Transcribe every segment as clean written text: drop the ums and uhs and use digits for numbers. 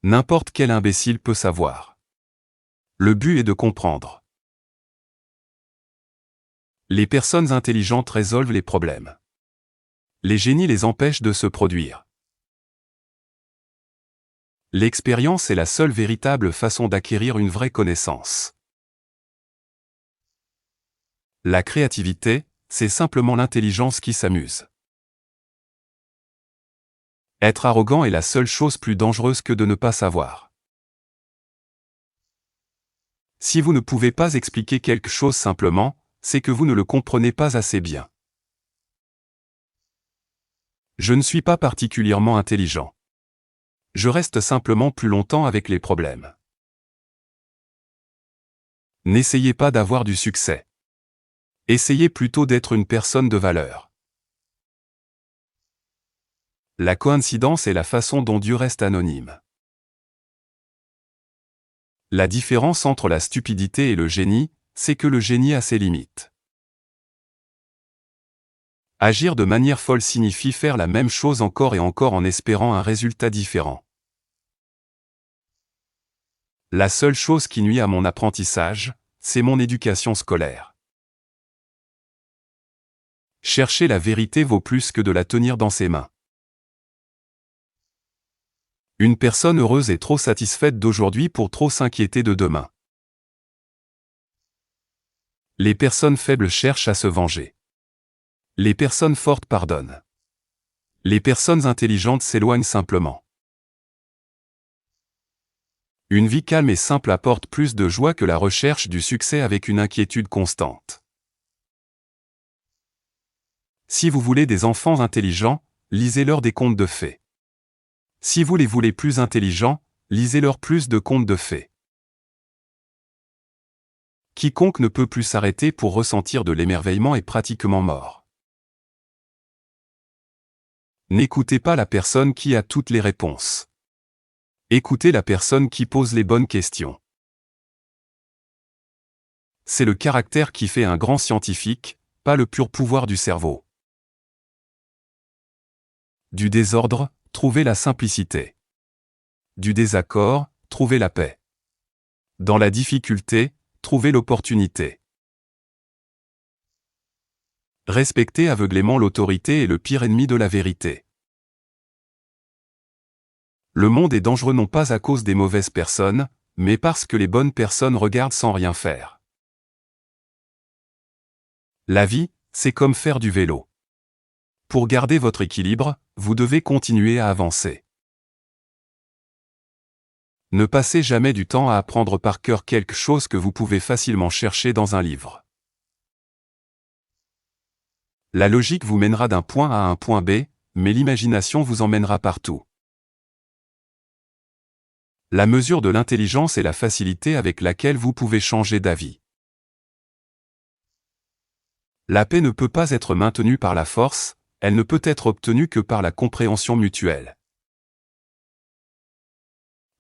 N'importe quel imbécile peut savoir. Le but est de comprendre. Les personnes intelligentes résolvent les problèmes. Les génies les empêchent de se produire. L'expérience est la seule véritable façon d'acquérir une vraie connaissance. La créativité, c'est simplement l'intelligence qui s'amuse. Être arrogant est la seule chose plus dangereuse que de ne pas savoir. Si vous ne pouvez pas expliquer quelque chose simplement, c'est que vous ne le comprenez pas assez bien. Je ne suis pas particulièrement intelligent. Je reste simplement plus longtemps avec les problèmes. N'essayez pas d'avoir du succès. Essayez plutôt d'être une personne de valeur. La coïncidence est la façon dont Dieu reste anonyme. La différence entre la stupidité et le génie, c'est que le génie a ses limites. Agir de manière folle signifie faire la même chose encore et encore en espérant un résultat différent. La seule chose qui nuit à mon apprentissage, c'est mon éducation scolaire. Chercher la vérité vaut plus que de la tenir dans ses mains. Une personne heureuse est trop satisfaite d'aujourd'hui pour trop s'inquiéter de demain. Les personnes faibles cherchent à se venger. Les personnes fortes pardonnent. Les personnes intelligentes s'éloignent simplement. Une vie calme et simple apporte plus de joie que la recherche du succès avec une inquiétude constante. Si vous voulez des enfants intelligents, lisez-leur des contes de fées. Si vous les voulez plus intelligents, lisez-leur plus de contes de fées. Quiconque ne peut plus s'arrêter pour ressentir de l'émerveillement est pratiquement mort. N'écoutez pas la personne qui a toutes les réponses. Écoutez la personne qui pose les bonnes questions. C'est le caractère qui fait un grand scientifique, pas le pur pouvoir du cerveau. Du désordre, trouvez la simplicité. Du désaccord, trouvez la paix. Dans la difficulté, trouvez l'opportunité. Respecter aveuglément l'autorité est le pire ennemi de la vérité. Le monde est dangereux non pas à cause des mauvaises personnes, mais parce que les bonnes personnes regardent sans rien faire. La vie, c'est comme faire du vélo. Pour garder votre équilibre, vous devez continuer à avancer. Ne passez jamais du temps à apprendre par cœur quelque chose que vous pouvez facilement chercher dans un livre. La logique vous mènera d'un point A à un point B, mais l'imagination vous emmènera partout. La mesure de l'intelligence est la facilité avec laquelle vous pouvez changer d'avis. La paix ne peut pas être maintenue par la force, elle ne peut être obtenue que par la compréhension mutuelle.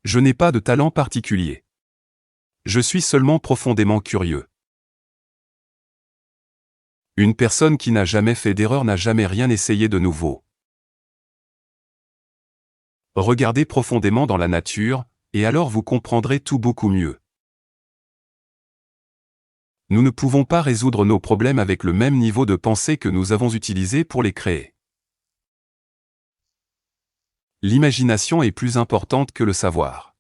Je n'ai pas de talent particulier. Je suis seulement profondément curieux. Une personne qui n'a jamais fait d'erreur n'a jamais rien essayé de nouveau. Regardez profondément dans la nature, et alors vous comprendrez tout beaucoup mieux. Nous ne pouvons pas résoudre nos problèmes avec le même niveau de pensée que nous avons utilisé pour les créer. L'imagination est plus importante que le savoir.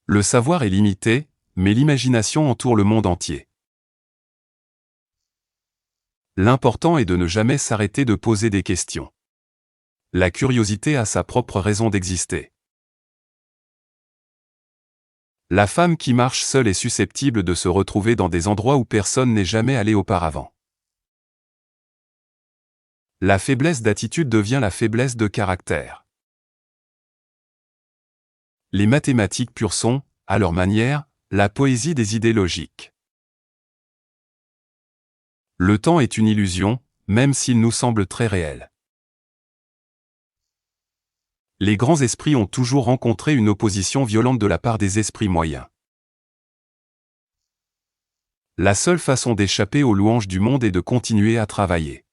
Le savoir est limité, mais l'imagination entoure le monde entier. L'important est de ne jamais s'arrêter de poser des questions. La curiosité a sa propre raison d'exister. La femme qui marche seule est susceptible de se retrouver dans des endroits où personne n'est jamais allé auparavant. La faiblesse d'attitude devient la faiblesse de caractère. Les mathématiques pures sont, à leur manière, la poésie des idées logiques. Le temps est une illusion, même s'il nous semble très réel. Les grands esprits ont toujours rencontré une opposition violente de la part des esprits moyens. La seule façon d'échapper aux louanges du monde est de continuer à travailler.